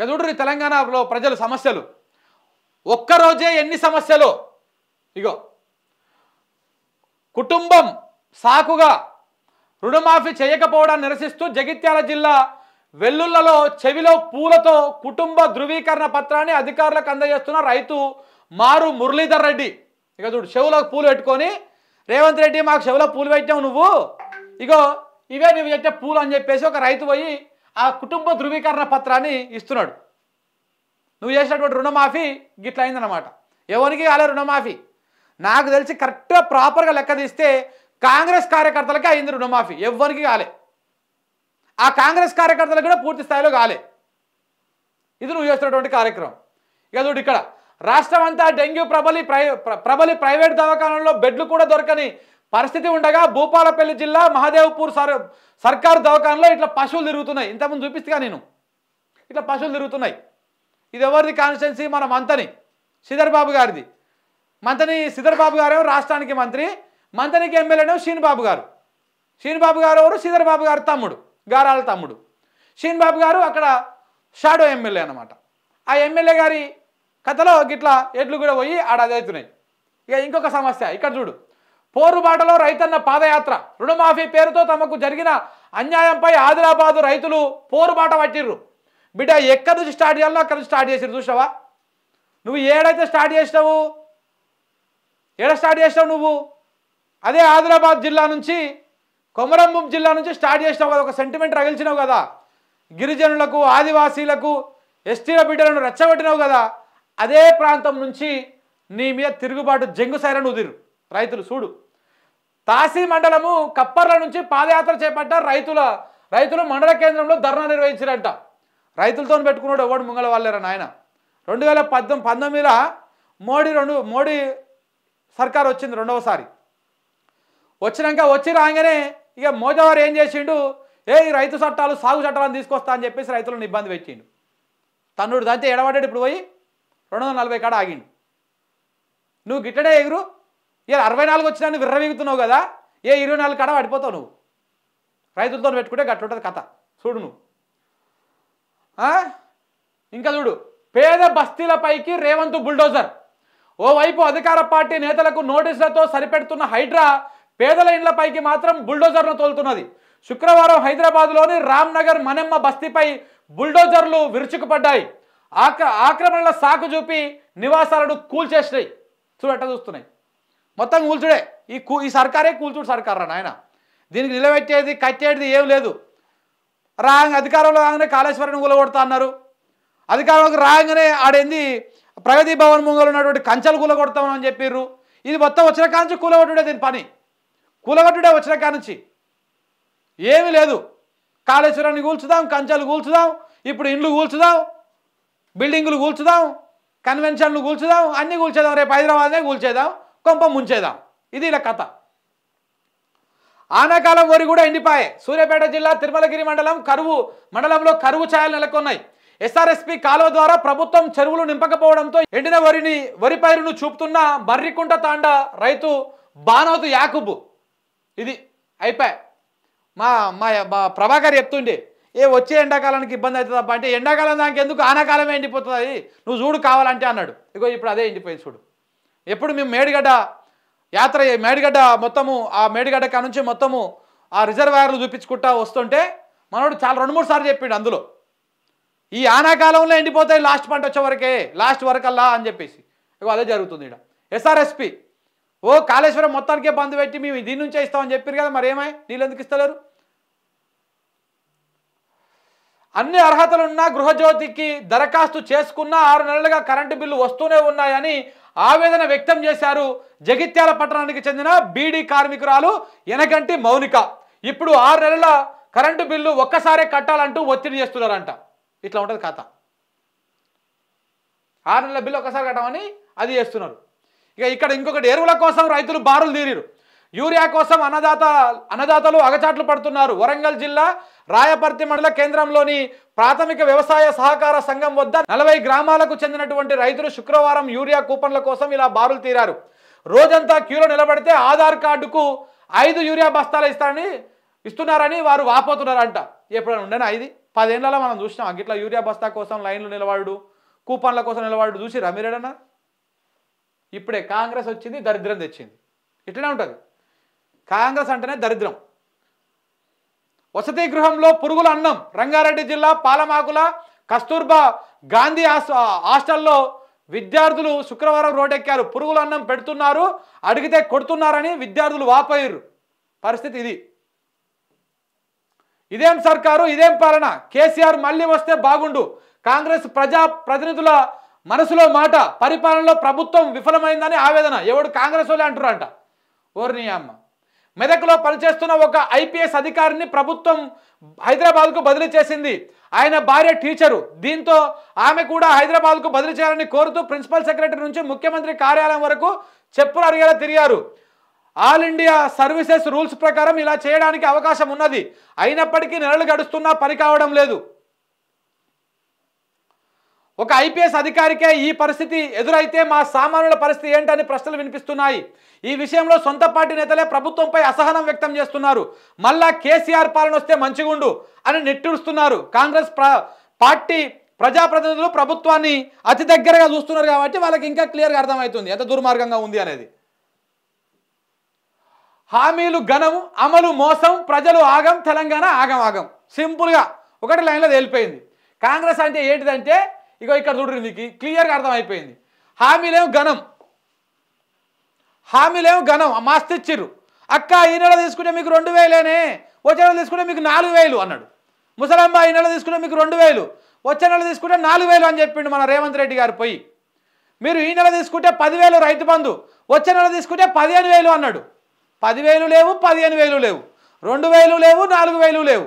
చూడండి తెలంగాణలో ప్రజల సమస్యలు ఒక్కరోజే ఎన్ని సమస్యలు. ఇగో కుటుంబం సాకుగా రుణమాఫీ చేయకపోవడాన్ని నిరసిస్తూ జగిత్యాల జిల్లా వెల్లుల్లలో చెవిలో పూలతో కుటుంబ ధృవీకరణ పత్రాన్ని అధికారులకు అందజేస్తున్న రైతు మారు మురళీధర్ రెడ్డి. ఇక చూడు చెవులో పూలు పెట్టుకొని, రేవంత్ రెడ్డి మాకు చెవులో పూలు పెట్టావు నువ్వు, ఇగో ఇవే నువ్వు పెట్టే పూలు అని చెప్పేసి ఒక రైతు పోయి ఆ కుటుంబ ధృవీకరణ పత్రాన్ని ఇస్తున్నాడు. నువ్వు చేసినటువంటి రుణమాఫీ గిట్లా అయిందన్నమాట. ఎవరికి కాలే రుణమాఫీ? నాకు తెలిసి కరెక్ట్గా ప్రాపర్గా లెక్క తీస్తే కాంగ్రెస్ కార్యకర్తలకే అయింది రుణమాఫీ, ఎవరికి కాలే. ఆ కాంగ్రెస్ కార్యకర్తలకు కూడా పూర్తి స్థాయిలో కాలే. ఇది నువ్వు చేస్తున్నటువంటి కార్యక్రమం. ఇక చూడు ఇక్కడ రాష్ట్రం అంతా డెంగ్యూ ప్రబలి ప్రైవేట్ దవాఖానాల్లో బెడ్లు కూడా దొరకని పరిస్థితి ఉండగా భూపాలపల్లి జిల్లా మహదేవ్పూర్ సర్కారు దవాఖానలో ఇట్లా పశువులు తిరుగుతున్నాయి. ఇంతకుముందు చూపిస్తుగా నేను, ఇట్లా పశువులు తిరుగుతున్నాయి. ఇది ఎవరిది కాన్స్టిట్యున్సీ? మన మంతని శ్రీధర్ బాబు గారిది. మంతని శ్రీధర్ బాబు గారేమో రాష్ట్రానికి మంత్రి, మంతనికి ఎమ్మెల్యేనేమో శ్రీని బాబు గారు. శ్రీని బాబు గారు ఎవరు? శ్రీధర్ బాబు గారు తమ్ముడు, గారాల తమ్ముడు. శ్రీని బాబు గారు అక్కడ షాడో ఎమ్మెల్యే అనమాట. ఆ ఎమ్మెల్యే గారి కథలో గిట్లా ఎడ్లు కూడా పోయి ఆడ అవుతున్నాయి. ఇక ఇంకొక సమస్య ఇక్కడ చూడు. పోరుబాటలో రైతన్న పాదయాత్ర. రుణమాఫీ పేరుతో తమకు జరిగిన అన్యాయంపై ఆదిలాబాదు రైతులు పోరుబాట పట్టిర్రు. బిడ్డ ఎక్కడి నుంచి స్టార్ట్ చేయాలో అక్కడి నుంచి స్టార్ట్ చేసిర్రు. చూసావా నువ్వు ఏడైతే స్టార్ట్ చేసినావు, ఏడ స్టార్ట్ చేసినావు నువ్వు? అదే ఆదిలాబాద్ జిల్లా నుంచి, కొమరంభీం జిల్లా నుంచి స్టార్ట్ చేసినావు కదా, ఒక సెంటిమెంట్ రగిల్చినావు కదా, గిరిజనులకు ఆదివాసీలకు ఎస్టీల బిడ్డలను రెచ్చగొట్టినావు కదా. అదే ప్రాంతం నుంచి నీ మీద తిరుగుబాటు జంగు సైరన్ ఉదిరు రైతులు. చూడు తాసీ మండలము కప్పర్ల నుంచి పాదయాత్ర చేపట్టారు రైతులు మండల కేంద్రంలో ధర్నా నిర్వహించారంట. రైతులతో పెట్టుకున్నాడు ఎవడు ముంగళ వాళ్ళేరా నాయన. 2019లో మోడీ సర్కార్ వచ్చింది రెండవసారి. వచ్చినాక వచ్చి రాగానే ఇక మోదీవారు ఏం చేసిండు, ఈ రైతు చట్టాలు సాగు చట్టాలను తీసుకొస్తా అని చెప్పేసి రైతులను ఇబ్బంది పెట్టిండు. తన్నుడు దాంతో ఎడబడ్డాడు. ఇప్పుడు పోయి 240 కాడ ఆగిండు. నువ్వు గిట్టడే ఎగురు. ఇక 64 వచ్చినా నువ్వు విర్రవీగుతున్నావు కదా, 24 కాడ పడిపోతావు నువ్వు. రైతులతో పెట్టుకుంటే గట్లుంటుంది కథ. చూడు నువ్వు ఇంకా చూడు. పేద బస్తీలపైకి రేవంత్ బుల్డోజర్. ఓవైపు అధికార పార్టీ నేతలకు నోటీసులతో సరిపెడుతున్న హైడ్రా పేదల ఇండ్లపైకి మాత్రం బుల్డోజర్ను తోలుతున్నది. శుక్రవారం హైదరాబాద్లోని రామ్నగర్ మನೆమ్మ బస్తీపై బుల్డోజర్లు విరుచుకుపడ్డాయి. ఆక్రమణల సాకు చూపి నివాసాలను కూల్చేసినాయి. చూడట చూస్తున్నాయి మొత్తం కూల్చుడే. ఈ సర్కారే కూల్చుడు సర్కారా నాయన. దీనికి నిలబెట్టేది కట్టేది ఏం లేదు. అధికారంలో రాగానే కాళేశ్వరం కూలగొడతా అన్నారు. అధికారంలోకి రాగానే ఆడేంది ప్రగతి భవన్ ముంగలు ఉన్నటువంటి కంచెలు కూలగొడతామని చెప్పిర్రు. ఇది మొత్తం వచ్చిన కానుంచి కూలగొట్టుడే దీని పని. కూలగొట్టుడే వచ్చిన కానుంచి ఏమీ లేదు. కాళేశ్వరాన్ని కూల్చుదాం, కంచెలు కూల్చుదాం, ఇప్పుడు ఇండ్లు కూల్చుదాం, బిల్డింగులు కూల్చుదాం, కన్వెన్షన్లు కూల్చుదాం, అన్నీ కూల్చేద్దాం. రేపు హైదరాబాద్నే కూల్చేద్దాం, కొంప ముంచేద్దాం. ఇది ఇలా కథ. ఆనాకాలం వరి కూడా ఎండిపాయే. సూర్యాపేట జిల్లా తిరుమలగిరి మండలంలో కరువు ఛాయలు నెలకొన్నాయి. ఎస్ఆర్ఎస్పి కాలువ ద్వారా ప్రభుత్వం చెరువులు నింపకపోవడంతో ఎండిన వరి పైరును చూపుతున్న మర్రికుంట తాండా రైతు బానోతు యాకూబ్. ఇది అయిపోయి మా ప్రభాకర్ చెప్తుండే, వచ్చే ఎండాకాలానికి ఇబ్బంది అవుతుంది తప్ప అంటే ఎండాకాలం దానికి ఎందుకు, ఆనాకాలమే ఎండిపోతుంది నువ్వు చూడు కావాలంటే అన్నాడు. ఇగో ఇప్పుడు అదే ఎండిపోయింది చూడు. ఎప్పుడు మేము మేడిగడ్డ మొత్తము ఆ మేడిగడ్డ కా నుంచి మొత్తము ఆ రిజర్వాయర్లు చూపించుకుంటా వస్తుంటే మనోడు చాలా 2-3 సార్లు చెప్పిండు అందులో ఈ ఆనాకాలంలో ఎండిపోతాయి లాస్ట్ పంట వచ్చే వరకే, లాస్ట్ వరకల్లా అని చెప్పేసి. ఇగో అదే జరుగుతుంది ఇక్కడ. ఎస్ఆర్ఎస్పి కాళేశ్వరం మొత్తానికే బంద్ పెట్టి మేము దీని నుంచే ఇస్తామని చెప్పారు కదా, మరి ఏమై నీళ్ళు ఎందుకు ఇస్తలేరు? అన్ని అర్హతలున్నా గృహజ్యోతికి దరఖాస్తు చేసుకున్న 6 నెలలుగా కరెంటు బిల్లు వస్తూనే ఉన్నాయని ఆవేదన వ్యక్తం చేశారు జగిత్యాల పట్టణానికి చెందిన బీడీ కార్మికురాలు ఎనగంటి మౌనిక. ఇప్పుడు 6 నెలల కరెంటు బిల్లు ఒక్కసారే కట్టాలంటూ ఒత్తిడి చేస్తున్నారంట. ఇట్లా ఉంటుంది కథ. 6 నెలల బిల్లు ఒక్కసారి కట్టమని అది చేస్తున్నారు. ఇక ఇక్కడ ఇంకొకటి, ఎరువుల కోసం రైతులు బారులు తీరిరు. యూరియా కోసం అన్నదాతలు అగచాట్లు పడుతున్నారు. వరంగల్ జిల్లా రాయపర్తి మండల కేంద్రంలోని ప్రాథమిక వ్యవసాయ సహకార సంఘం వద్ద 40 గ్రామాలకు చెందినటువంటి రైతులు శుక్రవారం యూరియా కూపన్ల కోసం ఇలా బారులు తీరారు. రోజంతా క్యూలో నిలబడితే ఆధార్ కార్డుకు 5 యూరియా బస్తాలు ఇస్తున్నారని వారు వాపోతున్నారంట. ఎప్పుడైనా ఉండేనా ఇది? 10 ఏళ్లలో మనం చూసినాం గిట్లా యూరియా బస్తా కోసం లైన్లు నిలబడు, కూపన్ల కోసం నిలబడు చూసి రమిరేడన్నా. ఇప్పుడే కాంగ్రెస్ వచ్చింది, దరిద్రం తెచ్చింది. ఇట్లనే ఉంటుంది. కాంగ్రెస్ అంటేనే దరిద్రం. వసతి గృహంలో పురుగుల అన్నం. రంగారెడ్డి జిల్లా పాలమాకుల కస్తూర్బా గాంధీ హాస్టల్లో విద్యార్థులు శుక్రవారం రోడ్డెక్కారు. పురుగుల అన్నం పెడుతున్నారు, అడిగితే కొడుతున్నారని విద్యార్థులు వాపోయారు. పరిస్థితి ఇది. ఇదేం సర్కారు, ఇదేం పాలన? కేసీఆర్ మళ్ళీ వస్తే బాగుండు. కాంగ్రెస్ ప్రజా ప్రతినిధుల మనసులో మాట. పరిపాలనలో ప్రభుత్వం విఫలమైందని ఆవేదన. ఎవడు కాంగ్రెస్ వాళ్ళే అంటారంట. ఓర్ని అమ్మ. మెదక్లో పనిచేస్తున్న ఒక ఐపీఎస్ అధికారిని ప్రభుత్వం హైదరాబాద్కు బదిలీ చేసింది. ఆయన భార్య టీచరు. దీంతో ఆమె కూడా హైదరాబాద్కు బదిలీ చేయాలని కోరుతూ ప్రిన్సిపల్ సెక్రటరీ నుంచి ముఖ్యమంత్రి కార్యాలయం వరకు చెప్పులు అడిగేలా తిరిగారు. ఆల్ ఇండియా సర్వీసెస్ రూల్స్ ప్రకారం ఇలా చేయడానికి అవకాశం ఉన్నది. అయినప్పటికీ నెలలు గడుస్తున్నా పని కావడం లేదు. ఒక ఐపీఎస్ అధికారికే ఈ పరిస్థితి ఎదురైతే మా సామాన్యుల పరిస్థితి ఏంటని ప్రశ్నలు వినిపిస్తున్నాయి. ఈ విషయంలో సొంత పార్టీ నేతలే ప్రభుత్వంపై అసహనం వ్యక్తం చేస్తున్నారు. మళ్ళా కేసీఆర్ పాలన వస్తే మంచిగుండు అని నిట్టూరుస్తున్నారు. కాంగ్రెస్ పార్టీ ప్రజాప్రతినిధులు ప్రభుత్వాన్ని అతి దగ్గరగా చూస్తున్నారు కాబట్టి వాళ్ళకి ఇంకా క్లియర్గా అర్థమవుతుంది ఎంత దుర్మార్గంగా ఉంది అనేది. హామీలు ఘనం, అమలు మోసం, ప్రజలు ఆగం, తెలంగాణ ఆగం ఆగం. సింపుల్గా ఒకటి లైన్లో తేలిపోయింది. కాంగ్రెస్ అంటే ఏంటిదంటే ఇగో ఇక్కడ చూడండి, మీకు క్లియర్గా అర్థమైపోయింది. హామీలేమో ఘనం మస్తు ఇచ్చిర్రు. అక్క ఈ నెల తీసుకుంటే మీకు 2000, వచ్చే నెల తీసుకుంటే మీకు 4000 అన్నాడు. ముసలమ్మ ఈ నెల తీసుకుంటే మీకు 2000, వచ్చే నెల తీసుకుంటే 4000 అని చెప్పిండు మన రేవంత్ రెడ్డి గారు పోయి. మీరు ఈ నెల తీసుకుంటే 10,000 రైతు బంధు, వచ్చే నెల తీసుకుంటే 15,000 అన్నాడు. 10,000 లేవు, 15,000 లేవు, 2,000 లేవు, 4,000 లేవు.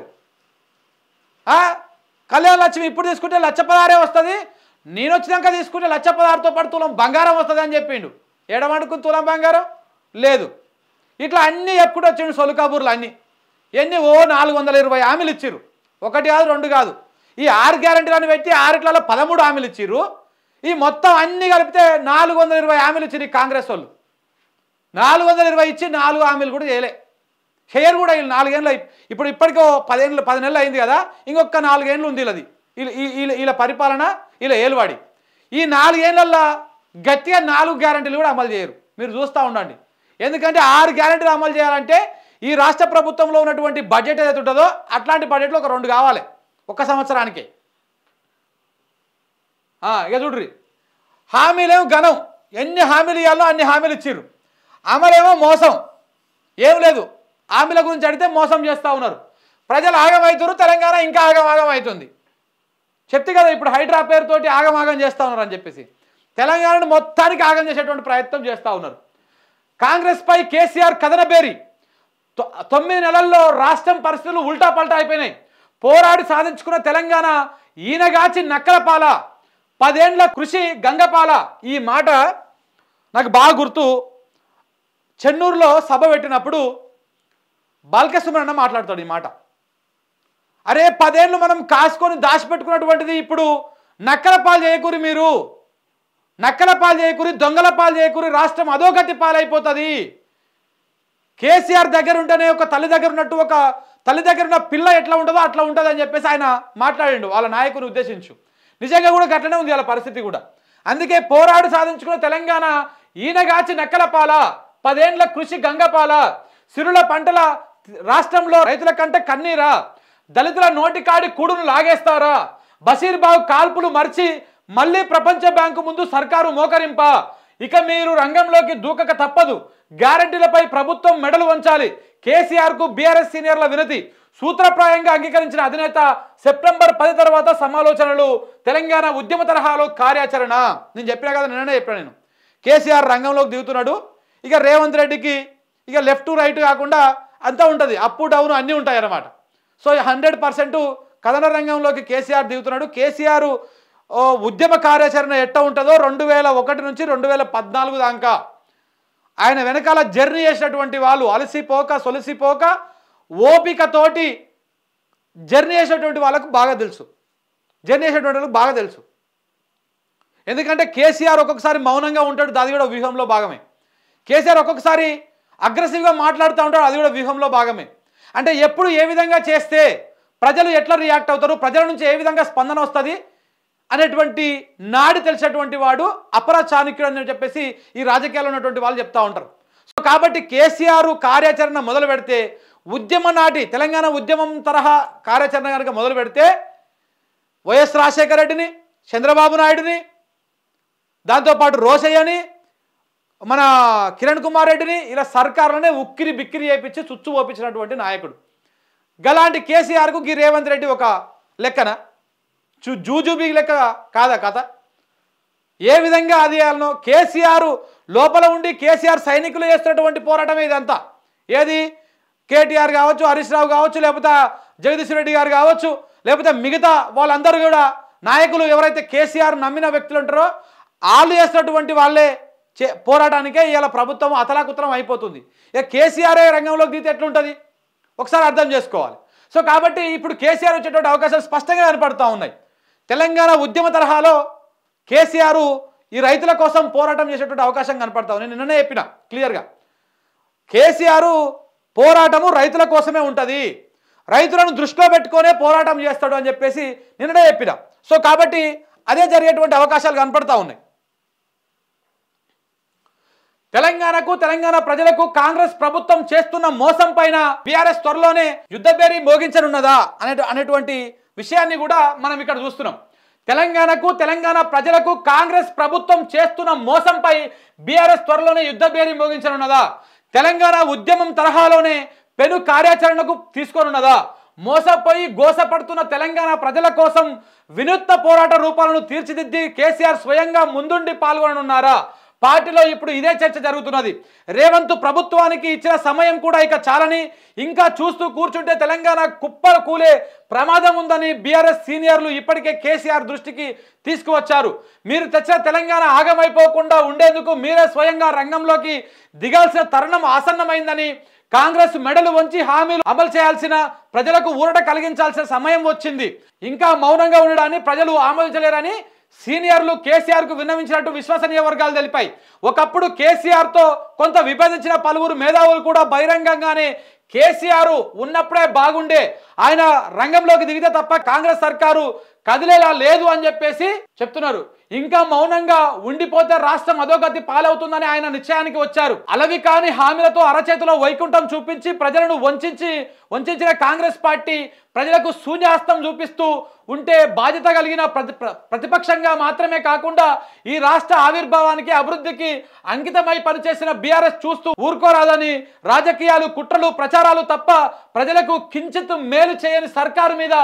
కళ్యాణ లక్ష్మి ఇప్పుడు తీసుకుంటే 1,16,000 వస్తుంది, నేను వచ్చినాక తీసుకుంటే 1,16,000తో పాటు తులం బంగారం వస్తుంది అని చెప్పిండు. ఏడమనుకుని తులం బంగారం లేదు. ఇట్లా అన్నీ ఎప్పుడు వచ్చిండు సొలు కబూర్లు అన్నీ. ఎన్ని 420 హామీలు ఇచ్చిర్రు. 1 కాదు 2 కాదు. ఈ 6 గ్యారెంటీలను పెట్టి 6 13 హామీలు ఇచ్చిర్రు. ఈ మొత్తం అన్నీ కలిపితే 420 హామీలు ఇచ్చిర్రు ఈ కాంగ్రెస్ వాళ్ళు. 420 ఇచ్చి 4 హామీలు కూడా చేయరు కూడా. వీళ్ళు 4 ఏళ్ళు ఇప్పుడు ఇప్పటికో 10 నెలలు అయింది కదా, ఇంకొక 4 ఏళ్ళు ఉంది వీళ్ళది. వీళ్ళ పరిపాలన, వీళ్ళ ఏలువాడి. ఈ 4 ఏళ్ళల్లో గట్టిగా 4 గ్యారెంటీలు కూడా అమలు చేయరు. మీరు చూస్తూ ఉండండి. ఎందుకంటే 6 గ్యారెంటీలు అమలు చేయాలంటే ఈ రాష్ట్ర ప్రభుత్వంలో ఉన్నటువంటి బడ్జెట్ ఏదైతే ఉంటుందో అట్లాంటి బడ్జెట్లో ఒక 2 కావాలి ఒక్క సంవత్సరానికి. ఇక చూడ్రి, హామీలేమో ఘనం, ఎన్ని హామీలు ఇవ్వాలో అన్ని హామీలు ఇచ్చిర్రు. అమలేమో మోసం, ఏం లేదు. హామీల గురించి అడిగితే మోసం చేస్తూ ఉన్నారు. ప్రజలు ఆగమవుతారు, తెలంగాణ ఇంకా ఆగమాగం అవుతుంది. చెప్తే కదా ఇప్పుడు హైడ్రా పేరుతోటి ఆగమాగం చేస్తూ ఉన్నారు అని చెప్పేసి తెలంగాణను మొత్తానికి ఆగం చేసేటువంటి ప్రయత్నం చేస్తూ ఉన్నారు. కాంగ్రెస్పై కేసీఆర్ కథనబేరి. 9 నెలల్లో రాష్ట్రం పరిస్థితులు ఉల్టా పల్టా అయిపోయినాయి. పోరాడి సాధించుకున్న తెలంగాణ ఈయనగాచి నక్కలపాల, 10 ఏండ్ల కృషి గంగపాల. ఈ మాట నాకు బాగా గుర్తు. చెన్నూరులో సభ పెట్టినప్పుడు బాలకృష్ణ మాట్లాడతాడు ఈ మాట. అరే 10 ఏళ్ళు మనం కాసుకొని దాచిపెట్టుకున్నటువంటిది ఇప్పుడు నక్కల పాలు చేయకూరి, మీరు నక్కల పాలు చేయకూరి, దొంగల పాలు చేయకూరి, రాష్ట్రం అధోగతి పాలైపోతుంది. కేసీఆర్ దగ్గర ఉంటేనే ఒక తల్లి దగ్గర ఉన్నట్టు, ఒక తల్లి దగ్గర ఉన్న పిల్ల ఎట్లా ఉంటుందో అట్లా ఉంటుంది అని చెప్పేసి ఆయన మాట్లాడిండు వాళ్ళ నాయకుని ఉద్దేశించు. నిజంగా కూడా గట్లనే ఉంది వాళ్ళ పరిస్థితి కూడా. అందుకే పోరాడు సాధించుకున్న తెలంగాణ ఈయనగాచి నక్కల పాల, 10 ఏండ్ల కృషి గంగపాల. సిరుల పంటల రాష్ట్రంలో రైతుల కంటే కన్నీరా, దళితుల నోటికాడి కూడును లాగేస్తారా, బషీర్బాగ్ కాల్పులు మర్చి మళ్ళీ ప్రపంచ బ్యాంకు ముందు సర్కారు మోకరింప. ఇక మీరు రంగంలోకి దూకక తప్పదు. గ్యారెంటీలపై ప్రభుత్వం మెడలు వంచాలి. కేసీఆర్కు బీఆర్ఎస్ సీనియర్ల వినతి. సూత్రప్రాయంగా అంగీకరించిన అధినేత సెప్టెంబర్ 10 తర్వాత సమాలోచనలు. తెలంగాణ ఉద్యమ తరహాలో కార్యాచరణ. నేను చెప్పినా కదా, నిన్ననే చెప్పాను నేను. కేసీఆర్ రంగంలోకి దిగుతున్నాడు. ఇక రేవంత్ రెడ్డికి ఇక లెఫ్ట్ రైట్ కాకుండా అంతా ఉంటుంది, అప్ డౌన్ అన్నీ ఉంటాయి అన్నమాట. సో 100% కథన రంగంలోకి కేసీఆర్ దిగుతున్నాడు. కేసీఆర్ ఉద్యమ కార్యాచరణ ఎట్ట ఉంటుందో 2001 నుంచి 2014 దాకా ఆయన వెనకాల జర్నీ చేసినటువంటి వాళ్ళు, అలసిపోక సొలసిపోక ఓపికతోటి జర్నీ చేసేటువంటి వాళ్ళకు బాగా తెలుసు. ఎందుకంటే కేసీఆర్ ఒక్కొక్కసారి మౌనంగా ఉంటాడు, అది కూడా వ్యూహంలో భాగమే. కేసీఆర్ ఒక్కొక్కసారి అగ్రెసివ్గా మాట్లాడుతూ ఉంటాడు, అది కూడా వ్యూహంలో భాగమే. అంటే ఎప్పుడు ఏ విధంగా చేస్తే ప్రజలు ఎట్లా రియాక్ట్ అవుతారు, ప్రజల నుంచి ఏ విధంగా స్పందన వస్తుంది అనేటువంటి నాడి తెలిసినటువంటి వాడు అపర చాణక్యుడు అని చెప్పేసి ఈ రాజకీయాల్లో ఉన్నటువంటి వాళ్ళు చెప్తా ఉంటారు. సో కాబట్టి కేసీఆర్ కార్యాచరణ మొదలు పెడితే ఉద్యమ నాటి తెలంగాణ ఉద్యమం తరహా కార్యాచరణ కనుక మొదలు పెడితే వైఎస్ రాజశేఖర రెడ్డిని, చంద్రబాబు నాయుడిని, దాంతోపాటు రోషయ్యని, మన కిరణ్ కుమార్ రెడ్డిని ఇలా సర్కారులోనే ఉక్కిరి బిక్కిరి చేయించి చుచ్చు పోపించినటువంటి నాయకుడు. గలాంటి కేసీఆర్కు గి రేవంత్ రెడ్డి ఒక లెక్కన జూజుబీ లెక్క కాదా కథ? ఏ విధంగా అది చేయాలనో కేసీఆర్ లోపల ఉండి కేసీఆర్ సైనికులు చేస్తున్నటువంటి పోరాటమే ఇదంతా. ఏది కేటీఆర్ కావచ్చు, హరీష్ రావు కావచ్చు, లేకపోతే జగదీష్ రెడ్డి గారు కావచ్చు, లేకపోతే మిగతా వాళ్ళందరూ కూడా నాయకులు ఎవరైతే కేసీఆర్ నమ్మిన వ్యక్తులు ఉంటారో వాళ్ళు చేస్తున్నటువంటి వాళ్ళే పోరాటానికే ఇవాళ ప్రభుత్వం అతలాకుతలం అయిపోతుంది. ఇక కేసీఆరే రంగంలోకి దిగితే ఎట్లుంటుంది ఒకసారి అర్థం చేసుకోవాలి. సో కాబట్టి ఇప్పుడు కేసీఆర్ వచ్చేటువంటి అవకాశాలు స్పష్టంగా కనపడుతూ ఉన్నాయి. తెలంగాణ ఉద్యమ తరహాలో కేసీఆర్ ఈ రైతుల కోసం పోరాటం చేసేటువంటి అవకాశం కనపడతా ఉంది. నేను నిన్ననే చెప్పిన క్లియర్గా, కేసీఆర్ పోరాటము రైతుల కోసమే ఉంటుంది, రైతులను దృష్టిలో పెట్టుకునే పోరాటం చేస్తాడు అని చెప్పేసి నిన్ననే చెప్పిన. సో కాబట్టి అదే జరిగేటువంటి అవకాశాలు కనపడతా ఉన్నాయి. తెలంగాణకు, తెలంగాణ ప్రజలకు కాంగ్రెస్ ప్రభుత్వం చేస్తున్న మోసం పైన బీఆర్ఎస్ త్వరలోనే యుద్ధబేరీ మోగించనున్నదా అనేటువంటి విషయాన్ని కూడా మనం ఇక్కడ చూస్తున్నాం. తెలంగాణకు, తెలంగాణ ప్రజలకు కాంగ్రెస్ ప్రభుత్వం చేస్తున్న మోసంపై బీఆర్ఎస్ త్వరలోనే యుద్ధబేరీ మోగించనున్నదా, తెలంగాణ ఉద్యమం తరహాలోనే పెను కార్యాచరణకు తీసుకోనున్నదా, మోసపోయి గోసపడుతున్న తెలంగాణ ప్రజల కోసం వినూత్న పోరాట రూపాలను తీర్చిదిద్ది కేసీఆర్ స్వయంగా ముందుండి పాల్గొననున్నారా? పార్టీలో ఇప్పుడు ఇదే చర్చ జరుగుతున్నది. రేవంత్ ప్రభుత్వానికి ఇచ్చిన సమయం కూడా ఇక చాలని, ఇంకా చూస్తూ కూర్చుంటే తెలంగాణ కుప్పలు కూలే ప్రమాదం ఉందని బీఆర్ఎస్ సీనియర్లు ఇప్పటికే కేసీఆర్ దృష్టికి తీసుకువచ్చారు. మీరు తెచ్చిన తెలంగాణ ఆగమైపోకుండా ఉండేందుకు మీరే స్వయంగా రంగంలోకి దిగాల్సిన తరుణం ఆసన్నమైందని, కాంగ్రెస్ మెడలు వంచి హామీలు అమలు చేయాల్సిన, ప్రజలకు ఊరట కలిగించాల్సిన సమయం వచ్చింది. ఇంకా మౌనంగా ఉండడాన్ని ప్రజలు ఆమోదించలేరని సీనియర్లు కేసీఆర్కు విన్నవించినట్టు విశ్వసనీయ వర్గాలు తెలిపాయి. ఒకప్పుడు కేసీఆర్తో కొంత విభేదించిన పలువురు మేధావులు కూడా బహిరంగంగానే కేసీఆర్ ఉన్నప్పుడే బాగుండే, ఆయన రంగంలోకి దిగితే తప్ప కాంగ్రెస్ సర్కారు కదిలేలా లేదు అని చెప్పేసి చెప్తున్నారు. ఇంకా మౌనంగా ఉండిపోతే రాష్ట్రం అధోగతి పాలవుతుందని ఆయన నిశ్చయానికి వచ్చారు. అలవి కాని హామీలతో అరచేతిలో వైకుంఠం చూపించి ప్రజలను వంచిన కాంగ్రెస్ పార్టీ ప్రజలకు శూన్యహస్తం చూపిస్తూ ఉంటే బాధ్యత కలిగిన ప్రతిపక్షంగా మాత్రమే కాకుండా ఈ రాష్ట్ర ఆవిర్భావానికి, అభివృద్ధికి అంకితమై పనిచేసిన బీఆర్ఎస్ చూస్తూ ఊరుకోరాదని, రాజకీయాలు, కుట్రలు, ప్రచారాలు తప్ప ప్రజలకు కించిత్ మేలు చేయని సర్కారు మీద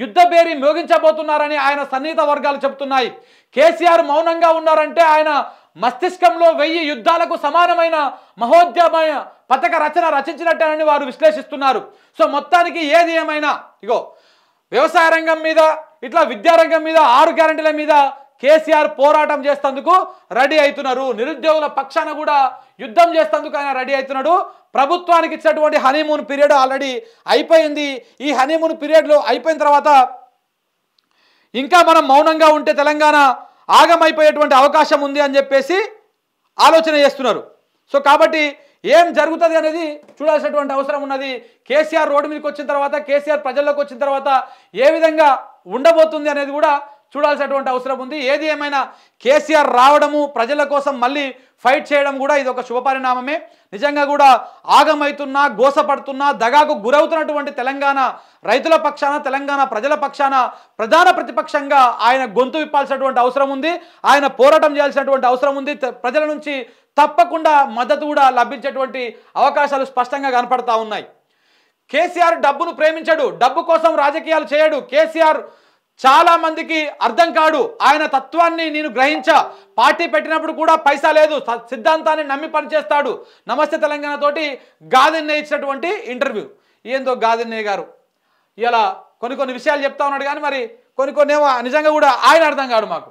యుద్ధబేరీ మోగించబోతున్నారని ఆయన సన్నిహిత వర్గాలు చెబుతున్నాయి. కేసీఆర్ మౌనంగా ఉన్నారంటే ఆయన మస్తిష్కంలో 1000 యుద్ధాలకు సమానమైన మహోద్యమైన పథక రచన రచించినట్టేనని వారు విశ్లేషిస్తున్నారు. సో మొత్తానికి ఏది ఏమైనా ఇగో వ్యవసాయ రంగం మీద, ఇట్లా విద్యారంగం మీద, 6 గ్యారెంటీల మీద కేసీఆర్ పోరాటం చేసేందుకు రెడీ అవుతున్నారు. నిరుద్యోగుల పక్షాన కూడా యుద్ధం చేసేందుకు ఆయన రెడీ అవుతున్నాడు. ప్రభుత్వానికి ఇచ్చినటువంటి హనీమూన్ పీరియడ్ ఆల్రెడీ అయిపోయింది. ఈ హనీమూన్ పీరియడ్లో అయిపోయిన తర్వాత ఇంకా మనం మౌనంగా ఉంటే తెలంగాణ ఆగమైపోయేటువంటి అవకాశం ఉంది అని చెప్పేసి ఆలోచన చేస్తున్నారు. సో కాబట్టి ఏం జరుగుతుంది అనేది చూడాల్సినటువంటి అవసరం ఉన్నది. కేసీఆర్ రోడ్డు మీదకి వచ్చిన తర్వాత, కేసీఆర్ ప్రజల్లోకి వచ్చిన తర్వాత ఏ విధంగా ఉండబోతుంది అనేది కూడా చూడాల్సినటువంటి అవసరం ఉంది. ఏది ఏమైనా కేసీఆర్ రావడము, ప్రజల కోసం మళ్ళీ ఫైట్ చేయడం కూడా ఇది ఒక శుభపరిణామమే. నిజంగా కూడా ఆగమైతున్నా, గోసపడుతున్నా, దగాకు గురవుతున్నటువంటి తెలంగాణ రైతుల పక్షాన, తెలంగాణ ప్రజల పక్షాన ప్రధాన ప్రతిపక్షంగా ఆయన గొంతు విప్పాల్సినటువంటి అవసరం ఉంది. ఆయన పోరాటం చేయాల్సినటువంటి అవసరం ఉంది. ప్రజల నుంచి తప్పకుండా మద్దతు కూడా లభించేటువంటి అవకాశాలు స్పష్టంగా కనపడతా ఉన్నాయి. కేసీఆర్ డబ్బును ప్రేమించడు, డబ్బు కోసం రాజకీయాలు చేయడు. కేసీఆర్ చాలా మందికి అర్థం కాడు. ఆయన తత్వాన్ని నేను గ్రహించా. పార్టీ పెట్టినప్పుడు కూడా పైసా లేదు, సిద్ధాంతాన్ని నమ్మి పనిచేస్తాడు. నమస్తే తెలంగాణ తోటి గాదిన్నయ్య ఇచ్చినటువంటి ఇంటర్వ్యూ ఏందో గాదిన్నయ్య గారు ఇలా కొన్ని విషయాలు చెప్తా ఉన్నాడు. కానీ మరి కొన్ని నిజంగా కూడా ఆయన అర్థం కాడు మాకు.